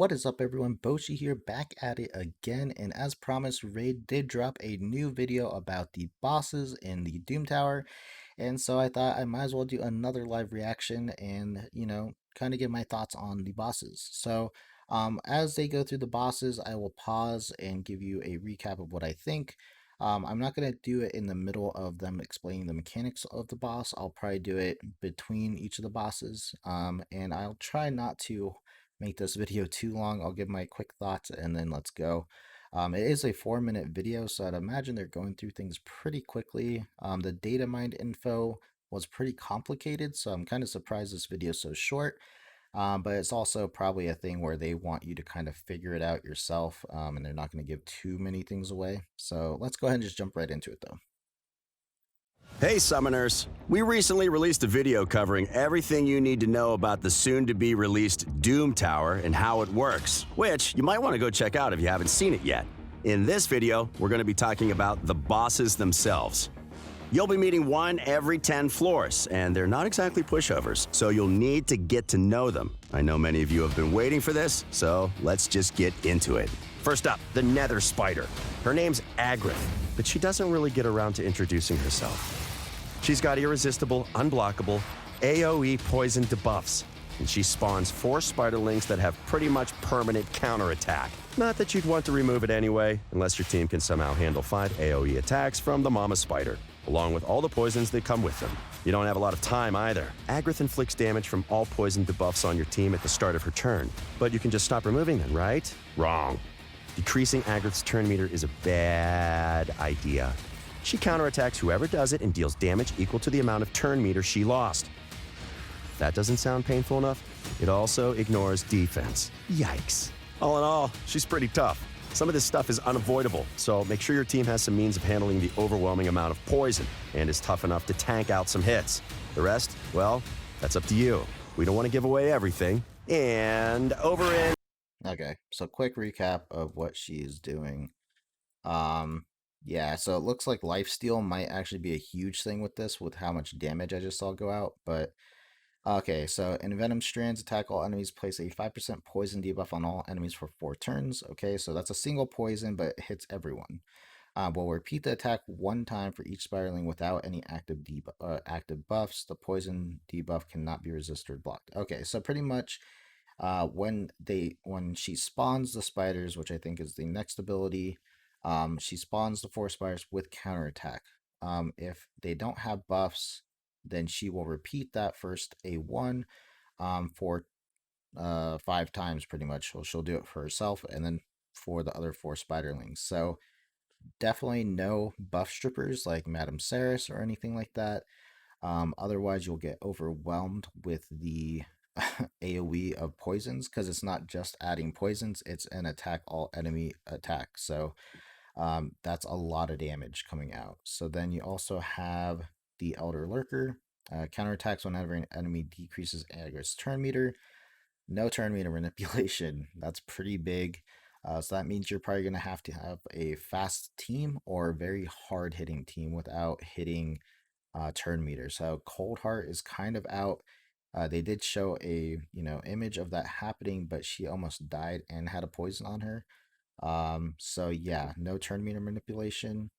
What is up, everyone? Boshi here, back at it again, and as promised, Raid did drop a new video about the bosses in the Doom Tower, and so I thought I might as well do another live reaction and, kind of give my thoughts on the bosses. So, as they go through the bosses, I will pause and give you a recap of what I think. I'm not going to do it in the middle of them explaining the mechanics of the boss. I'll probably do it between each of the bosses, and I'll try not to make this video too long. I'll give my quick thoughts and then let's go. It is a 4-minute video, so I'd imagine they're going through things pretty quickly. The data mined info was pretty complicated, so I'm kind of surprised this video is so short. But it's also probably a thing where they want you to kind of figure it out yourself, and they're not going to give too many things away. So let's go ahead and just jump right into it, though. Hey Summoners! We recently released a video covering everything you need to know about the soon-to-be released Doom Tower and how it works, which you might want to go check out if you haven't seen it yet. In this video, we're going to be talking about the bosses themselves. You'll be meeting one every 10 floors, and they're not exactly pushovers, so you'll need to get to know them. I know many of you have been waiting for this, so let's just get into it. First up, the Nether Spider. Her name's Agrith, but she doesn't really get around to introducing herself. She's got irresistible, unblockable, AoE poison debuffs, and she spawns 4 spiderlings that have pretty much permanent counterattack. Not that you'd want to remove it anyway, unless your team can somehow handle 5 AoE attacks from the Mama Spider, along with all the poisons that come with them. You don't have a lot of time either. Agrith inflicts damage from all poison debuffs on your team at the start of her turn, but you can just stop removing them, right? Wrong. Decreasing Agrith's turn meter is a bad idea. She counterattacks whoever does it and deals damage equal to the amount of turn meter she lost. If that doesn't sound painful enough, it also ignores defense. Yikes. All in all, she's pretty tough. Some of this stuff is unavoidable, so make sure your team has some means of handling the overwhelming amount of poison and is tough enough to tank out some hits. The rest, well, that's up to you. We don't want to give away everything. And over in... Okay, so quick recap of what she is doing. Yeah, so it looks like lifesteal might actually be a huge thing with this, with how much damage I just saw go out, but okay, so envenom strands attack all enemies, place a 5% poison debuff on all enemies for 4 turns. Okay, so that's a single poison, but it hits everyone. We'll repeat the attack 1 time for each spiraling without any active buffs. The poison debuff cannot be resisted or blocked. Okay, so pretty much when she spawns the spiders, which I think is the next ability, she spawns the 4 spiders with counterattack. If they don't have buffs, then she will repeat that first A1 for 5 times pretty much. She'll do it for herself and then for the other 4 spiderlings. So definitely no buff strippers like Madame Saris or anything like that. Otherwise, you'll get overwhelmed with the AoE of poisons, because it's not just adding poisons, it's an attack all enemy attack. So that's a lot of damage coming out. So then you also have the Elder Lurker. Counterattacks whenever an enemy decreases Agrith's turn meter. No turn meter manipulation. That's pretty big. So that means you're probably going to have a fast team or a very hard-hitting team without hitting turn meter. So Cold Heart is kind of out. They did show a image of that happening, but she almost died and had a poison on her. So yeah, no turn meter manipulation,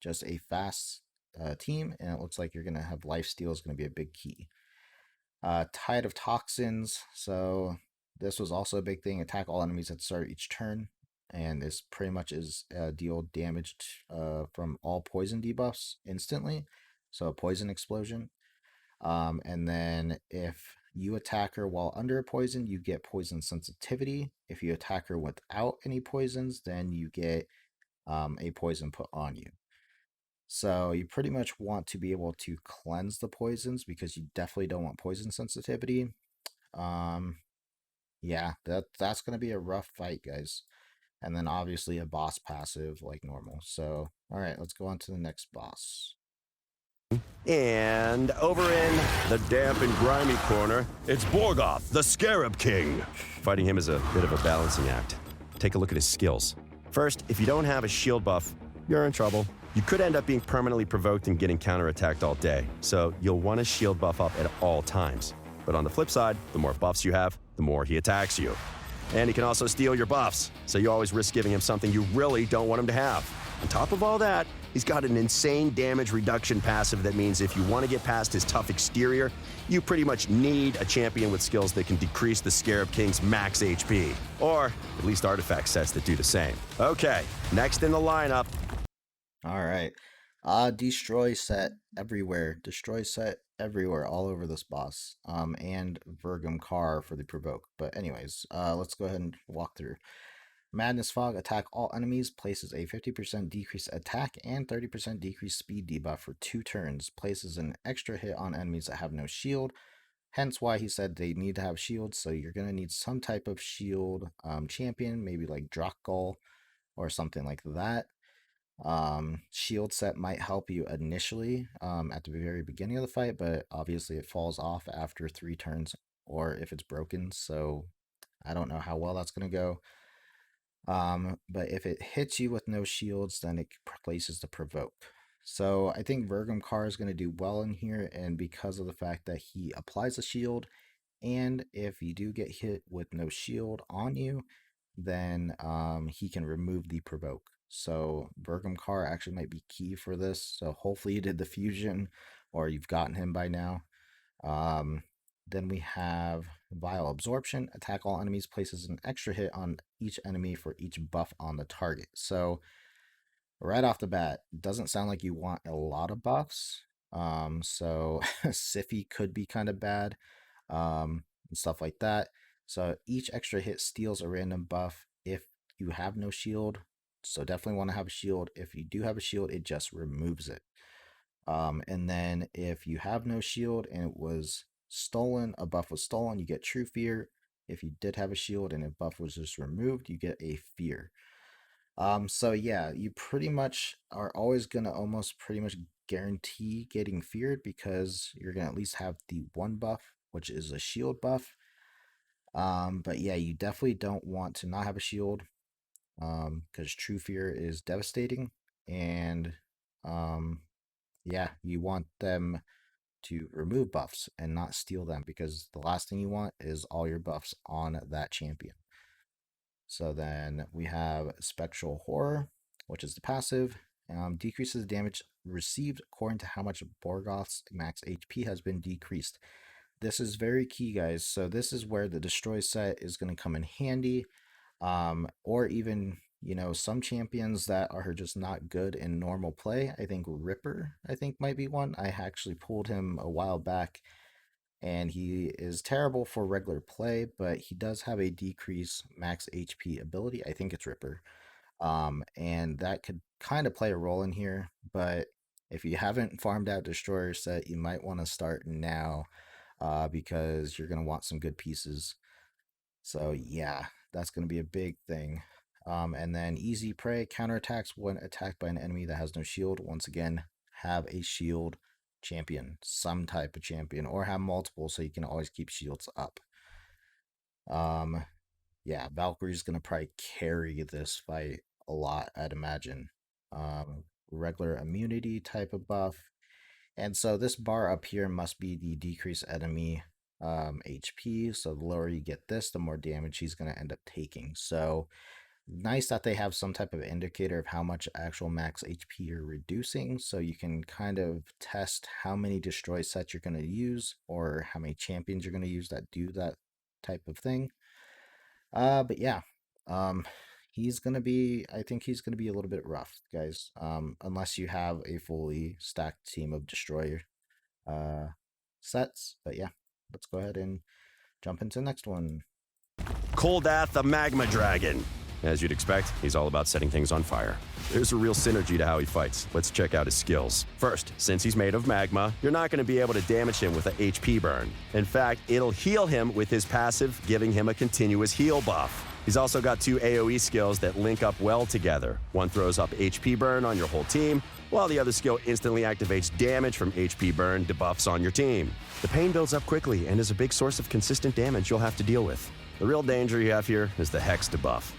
just a fast team, and it looks like you're gonna have lifesteal is gonna be a big key. Tide of Toxins, so this was also a big thing. Attack all enemies at the start of each turn, and this pretty much is deal damage from all poison debuffs instantly, so a poison explosion. And then if you attack her while under a poison, you get poison sensitivity. If you attack her without any poisons, then you get a poison put on you. So you pretty much want to be able to cleanse the poisons, because you definitely don't want poison sensitivity. Yeah, that's going to be a rough fight, guys. And then obviously a boss passive like normal. So, all right, let's go on to the next boss. And over in the damp and grimy corner, it's Borgoth, the Scarab King. Fighting him is a bit of a balancing act. Take a look at his skills. First, if you don't have a shield buff, you're in trouble. You could end up being permanently provoked and getting counterattacked all day, so you'll want a shield buff up at all times. But on the flip side, the more buffs you have, the more he attacks you. And he can also steal your buffs, so you always risk giving him something you really don't want him to have. On top of all that, he's got an insane damage reduction passive that means if you want to get past his tough exterior, you pretty much need a champion with skills that can decrease the Scarab King's max HP. Or at least artifact sets that do the same. Okay, next in the lineup. All right. Destroy set everywhere. Destroy set everywhere, all over this boss. And Vergum Car for the provoke. But anyways, let's go ahead and walk through. Madness Fog, attack all enemies, places a 50% decreased attack and 30% decreased speed debuff for 2 turns, places an extra hit on enemies that have no shield, hence why he said they need to have shields, so you're going to need some type of shield champion, maybe like Drakgol or something like that. Shield set might help you initially at the very beginning of the fight, but obviously it falls off after 3 turns or if it's broken, so I don't know how well that's going to go. But if it hits you with no shields, then it places the provoke. So I think Vergum Car is going to do well in here, and because of the fact that he applies a shield, and if you do get hit with no shield on you, then he can remove the provoke. So Vergum Car actually might be key for this. So hopefully you did the fusion, or you've gotten him by now. Then we have Vile Absorption. Attack all enemies, places an extra hit on each enemy for each buff on the target. So right off the bat, doesn't sound like you want a lot of buffs. So Siffy could be kind of bad, and stuff like that. So each extra hit steals a random buff if you have no shield. So definitely want to have a shield. If you do have a shield, it just removes it. And then if you have no shield and it was stolen, a buff was stolen, you get True Fear. If you did have a shield and a buff was just removed, you get a Fear. So yeah, you pretty much are always gonna almost pretty much guarantee getting feared because you're gonna at least have the 1 buff, which is a shield buff. But yeah, you definitely don't want to not have a shield, because True Fear is devastating, and yeah, you want them to remove buffs and not steal them, because the last thing you want is all your buffs on that champion. So then we have Spectral Horror, which is the passive. Decreases the damage received according to how much Borgoth's max HP has been decreased. This is very key, guys. So this is where the Destroy set is going to come in handy. Or even, some champions that are just not good in normal play. I think Ripper, might be one. I actually pulled him a while back, and he is terrible for regular play, but he does have a decrease max HP ability. I think it's Ripper. And that could kind of play a role in here, but if you haven't farmed out Destroyer set, you might want to start now, because you're going to want some good pieces. So yeah, that's going to be a big thing. And then Easy Prey, counterattacks when attacked by an enemy that has no shield. Once again, have a shield champion, some type of champion, or have multiple so you can always keep shields up. Yeah, Valkyrie's going to probably carry this fight a lot, I'd imagine. Regular immunity type of buff. And so this bar up here must be the decreased enemy HP. So the lower you get this, the more damage he's going to end up taking. So nice that they have some type of indicator of how much actual max HP you're reducing, so you can kind of test how many destroy sets you're going to use or how many champions you're going to use that do that type of thing. But yeah, he's going to be, I think he's going to be a little bit rough, guys, unless you have a fully stacked team of destroyer sets. But yeah, let's go ahead and jump into the next one. Koldath the Magma Dragon. As you'd expect, he's all about setting things on fire. There's a real synergy to how he fights. Let's check out his skills. First, since he's made of magma, you're not going to be able to damage him with an HP burn. In fact, it'll heal him with his passive, giving him a continuous heal buff. He's also got 2 AoE skills that link up well together. One throws up HP burn on your whole team, while the other skill instantly activates damage from HP burn debuffs on your team. The pain builds up quickly and is a big source of consistent damage you'll have to deal with. The real danger you have here is the Hex debuff.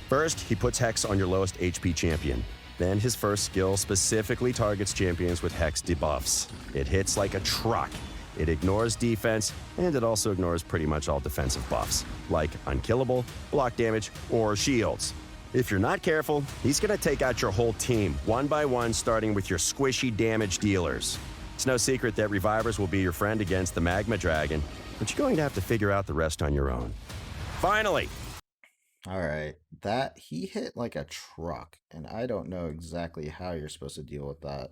First, he puts Hex on your lowest HP champion. Then his first skill specifically targets champions with Hex debuffs. It hits like a truck. It ignores defense, and it also ignores pretty much all defensive buffs, like unkillable, block damage, or shields. If you're not careful, he's going to take out your whole team, one by one, starting with your squishy damage dealers. It's no secret that Revivers will be your friend against the Magma Dragon, but you're going to have to figure out the rest on your own. Finally! All right, that he hit like a truck, and I don't know exactly how you're supposed to deal with that.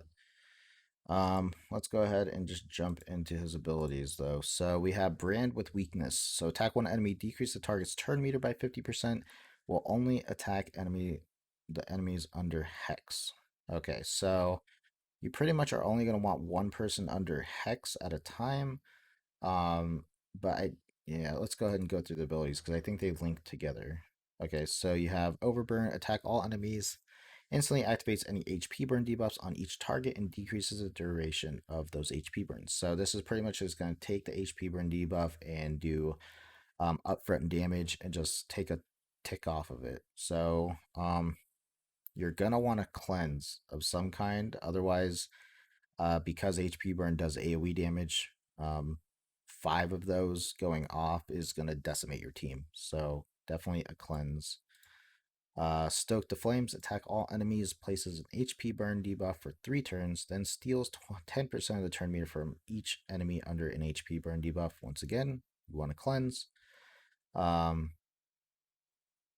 Let's go ahead and just jump into his abilities though. So we have Brand with Weakness. So attack one enemy, decrease the target's turn meter by 50%. Will only attack the enemies under Hex. Okay, so you pretty much are only going to want one person under Hex at a time. Yeah, let's go ahead and go through the abilities because I think they link together. Okay, so you have Overburn, attack all enemies, instantly activates any HP burn debuffs on each target and decreases the duration of those HP burns. So this is pretty much just going to take the HP burn debuff and do upfront damage and just take a tick off of it. So you're going to want to cleanse of some kind. Otherwise, because HP burn does AoE damage, 5 of those going off is going to decimate your team. So definitely a cleanse. Stoke the Flames, attack all enemies, places an HP burn debuff for 3 turns, then steals 10% of the turn meter from each enemy under an HP burn debuff. Once again, you want to cleanse.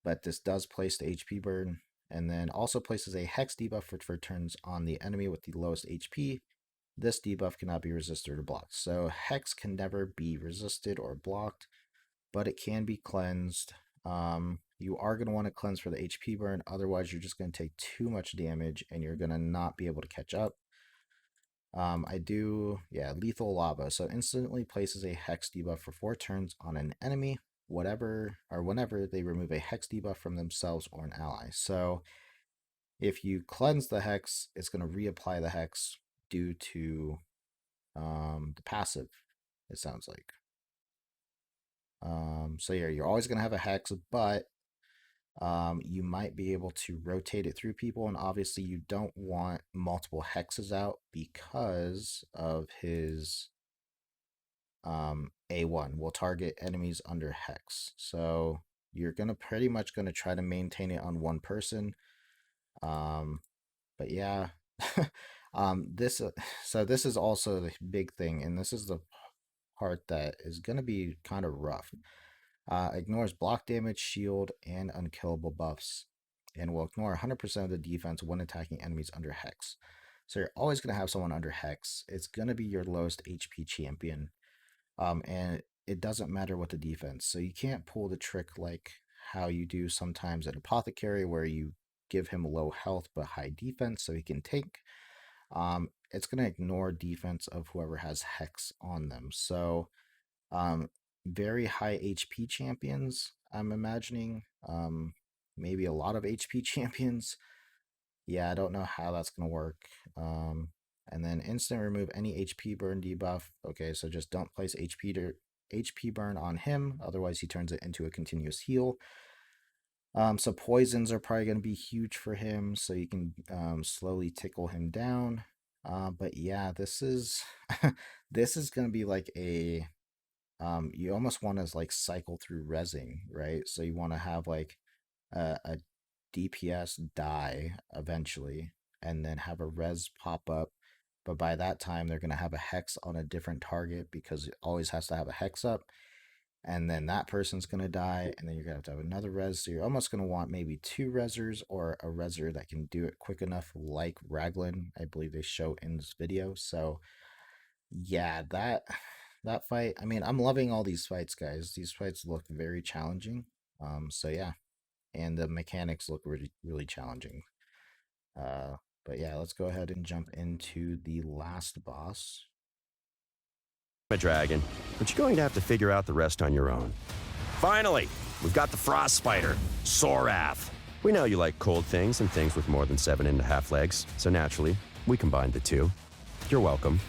But this does place the HP burn, and then also places a Hex debuff for turns on the enemy with the lowest HP. This debuff cannot be resisted or blocked. So Hex can never be resisted or blocked, but it can be cleansed. You are going to want to cleanse for the HP burn, otherwise you're just going to take too much damage and you're going to not be able to catch up. Lethal Lava. So instantly places a Hex debuff for 4 turns on an enemy, whenever they remove a Hex debuff from themselves or an ally. So if you cleanse the Hex, it's going to reapply the Hex due to the passive, it sounds like. So yeah, you're always going to have a Hex, but you might be able to rotate it through people, and obviously you don't want multiple Hexes out because of his A1 will target enemies under Hex. So you're pretty much gonna try to maintain it on one person. But yeah, this is also the big thing, and this is the part that is gonna be kind of rough. Ignores block damage, shield, and unkillable buffs, and will ignore 100% of the defense when attacking enemies under Hex. So you're always going to have someone under Hex. It's going to be your lowest HP champion, and it doesn't matter what the defense. So you can't pull the trick like how you do sometimes at Apothecary, where you give him low health but high defense so he can tank. It's going to ignore defense of whoever has Hex on them. So very high HP champions, I'm imagining. Maybe a lot of HP champions. Yeah, I don't know how that's going to work. And then instant remove any HP burn debuff. Okay, so just don't place HP burn on him, otherwise he turns it into a continuous heal. So poisons are probably going to be huge for him, so you can slowly tickle him down. But yeah, this is this is going to be like a you almost want to like cycle through rezzing, right? So you want to have like a DPS die eventually, and then have a res pop up. But by that time, they're going to have a Hex on a different target because it always has to have a Hex up. And then that person's going to die, and then you're going to have another res. So you're almost going to want maybe 2 rezzers or a rezzer that can do it quick enough, like Raglan, I believe they show in this video. So yeah, that fight, I mean, I'm loving all these fights, guys. These fights look very challenging. So yeah, and the mechanics look really, really challenging. But yeah, let's go ahead and jump into the last boss. Magma Dragon, but you're going to have to figure out the rest on your own. Finally, we've got the Frost Spider, Sorath. We know you like cold things and things with more than 7.5 legs, so naturally, we combined the two. You're welcome.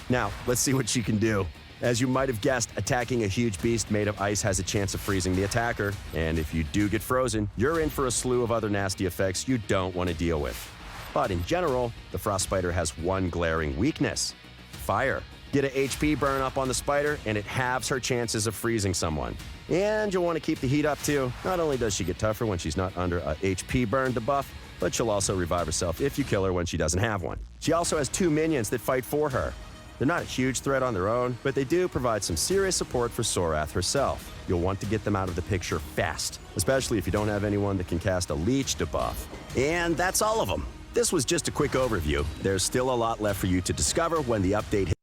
Now, let's see what she can do. As you might have guessed, attacking a huge beast made of ice has a chance of freezing the attacker, and if you do get frozen, you're in for a slew of other nasty effects you don't want to deal with. But in general, the Frost Spider has one glaring weakness: fire. Get an HP burn up on the spider, and it halves her chances of freezing someone. And you'll want to keep the heat up too. Not only does she get tougher when she's not under a HP burn debuff, but she'll also revive herself if you kill her when she doesn't have one. She also has 2 minions that fight for her. They're not a huge threat on their own, but they do provide some serious support for Sorath herself. You'll want to get them out of the picture fast, especially if you don't have anyone that can cast a leech debuff. And that's all of them. This was just a quick overview. There's still a lot left for you to discover when the update hits.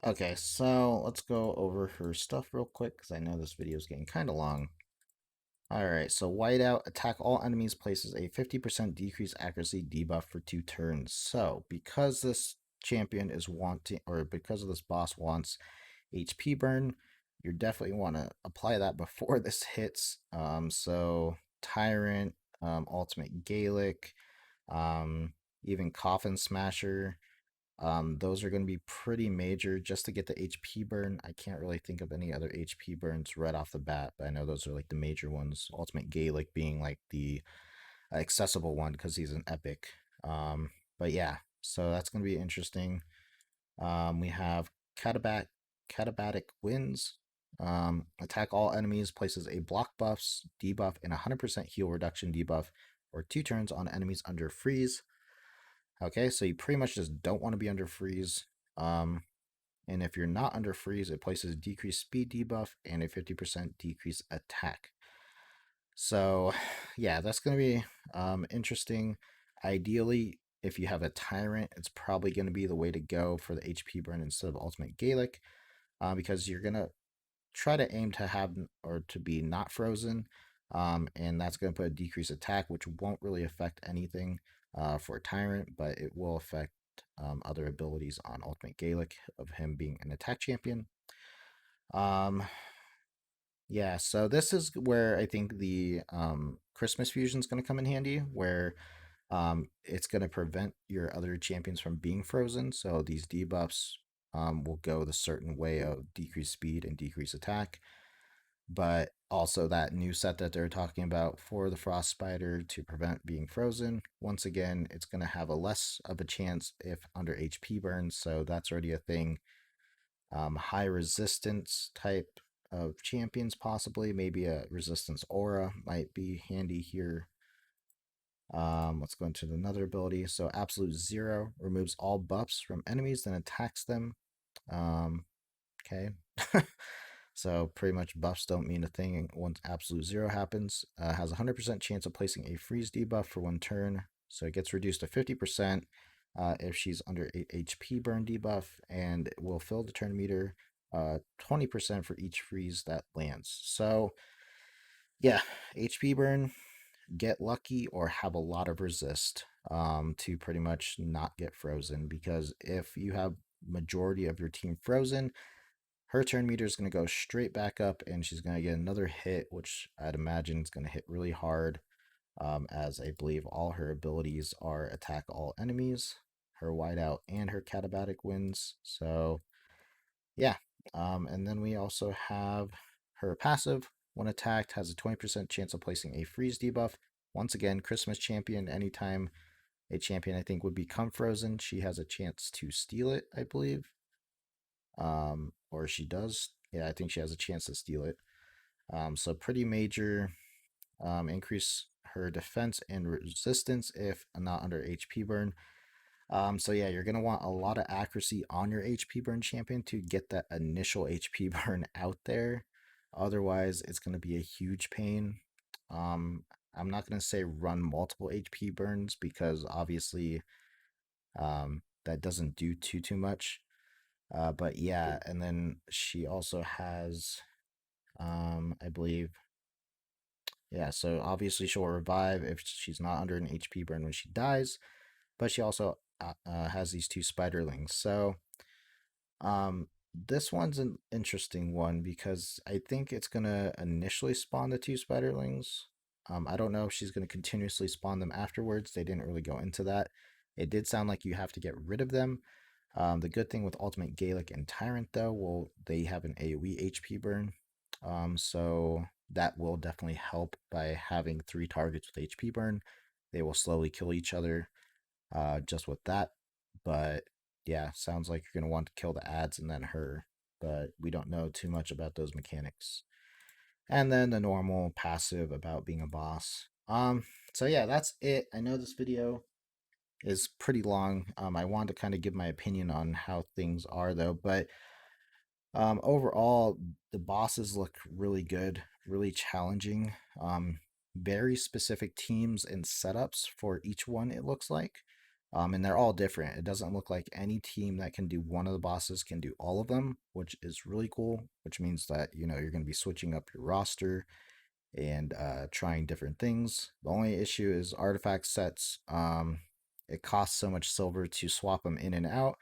Okay, so let's go over her stuff real quick, because I know this video is getting kind of long. Alright, so Whiteout, attack all enemies, places a 50% decrease accuracy debuff for 2 turns. So, because this champion is wanting, or because of this boss wants HP burn, you definitely want to apply that before this hits. So Tyrant, Ultimate Gaelic, even Coffin Smasher, those are going to be pretty major just to get the HP burn. I can't really think of any other HP burns right off the bat, but I know those are like the major ones. Ultimate Gaelic being like the accessible one because he's an epic. But yeah, so that's going to be interesting. We have Catabatic Winds. Attack all enemies, places a block buffs, debuff, and 100% heal reduction debuff for 2 turns on enemies under freeze. Okay, so you pretty much just don't want to be under freeze. And if you're not under freeze, it places decreased speed debuff and a 50% decreased attack. So, yeah, that's going to be interesting. Ideally, if you have a Tyrant, it's probably going to be the way to go for the HP burn instead of Ultimate Gaelic, because you're going to try to aim to have or to be not frozen, and that's going to put a decreased attack, which won't really affect anything for Tyrant, but it will affect other abilities on Ultimate Gaelic of him being an attack champion. Yeah, so this is where I think the Christmas fusion is going to come in handy, where it's going to prevent your other champions from being frozen. So these debuffs will go the certain way of decreased speed and decreased attack. But also that new set that they're talking about for the Frost Spider to prevent being frozen. Once again, it's going to have a less of a chance if under HP burns, so that's already a thing. High resistance type of champions, possibly. Maybe a resistance aura might be handy here. Let's go into another ability. So Absolute Zero removes all buffs from enemies, then attacks them. Okay. So pretty much buffs don't mean a thing once Absolute Zero happens. Has a 100% chance of placing a freeze debuff for 1 turn. So it gets reduced to 50% if she's under a HP burn debuff, and it will fill the turn meter 20% for each freeze that lands. So yeah, HP burn, get lucky or have a lot of resist to pretty much not get frozen, because if you have majority of your team frozen, her turn meter is going to go straight back up and she's going to get another hit, which I'd imagine is going to hit really hard, as I believe all her abilities are attack all enemies, her whiteout and her catabatic winds. So yeah, and then we also have her passive. When attacked, has a 20% chance of placing a freeze debuff. Once again, Christmas champion, anytime a champion I think would become frozen, she has a chance to steal it, I believe. Or she does. Yeah, I think she has a chance to steal it. So pretty major. Increase her defense and resistance if not under HP burn. So yeah, you're gonna want a lot of accuracy on your HP burn champion to get that initial HP burn out there. Otherwise, it's gonna be a huge pain. I'm not gonna say run multiple HP burns because obviously that doesn't do too much. But yeah, and then she also has, I believe, yeah. So obviously she'll revive if she's not under an HP burn when she dies. But she also has these 2 spiderlings. So this one's an interesting one because I think it's gonna initially spawn the 2 spiderlings. I don't know if she's gonna continuously spawn them afterwards. They didn't really go into that. It did sound like you have to get rid of them. The good thing with Ultimate Gaelic and Tyrant, though, well, they have an AoE HP burn. So that will definitely help by having 3 targets with HP burn. They will slowly kill each other just with that. But yeah, sounds like you're gonna want to kill the ads and then her, but we don't know too much about those mechanics. And then the normal passive about being a boss. So yeah, that's it. I know this video is pretty long. I wanted to kind of give my opinion on how things are though, but overall, the bosses look really good, really challenging. Very specific teams and setups for each one, it looks like. And they're all different. It doesn't look like any team that can do one of the bosses can do all of them, which is really cool, which means that, you're going to be switching up your roster and trying different things. The only issue is artifact sets. It costs so much silver to swap them in and out,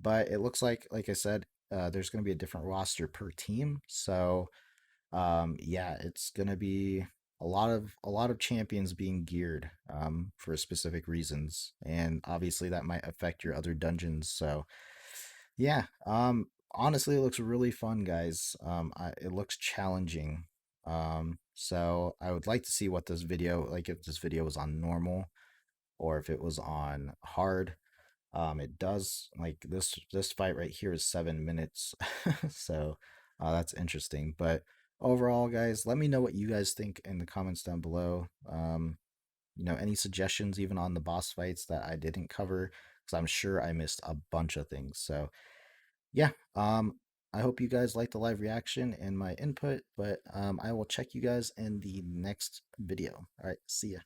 but it looks like I said, there's going to be a different roster per team. So yeah, it's going to be a lot of champions being geared for specific reasons, and obviously that might affect your other dungeons. So yeah, honestly, it looks really fun, guys. It looks challenging. So I would like to see what this video, like if this video was on normal or if it was on hard. It does like this fight right here is 7 minutes, so that's interesting. But overall, guys, let me know what you guys think in the comments down below. Any suggestions even on the boss fights that I didn't cover, because I'm sure I missed a bunch of things. So yeah, I hope you guys like the live reaction and my input, but I will check you guys in the next video. All right, see ya.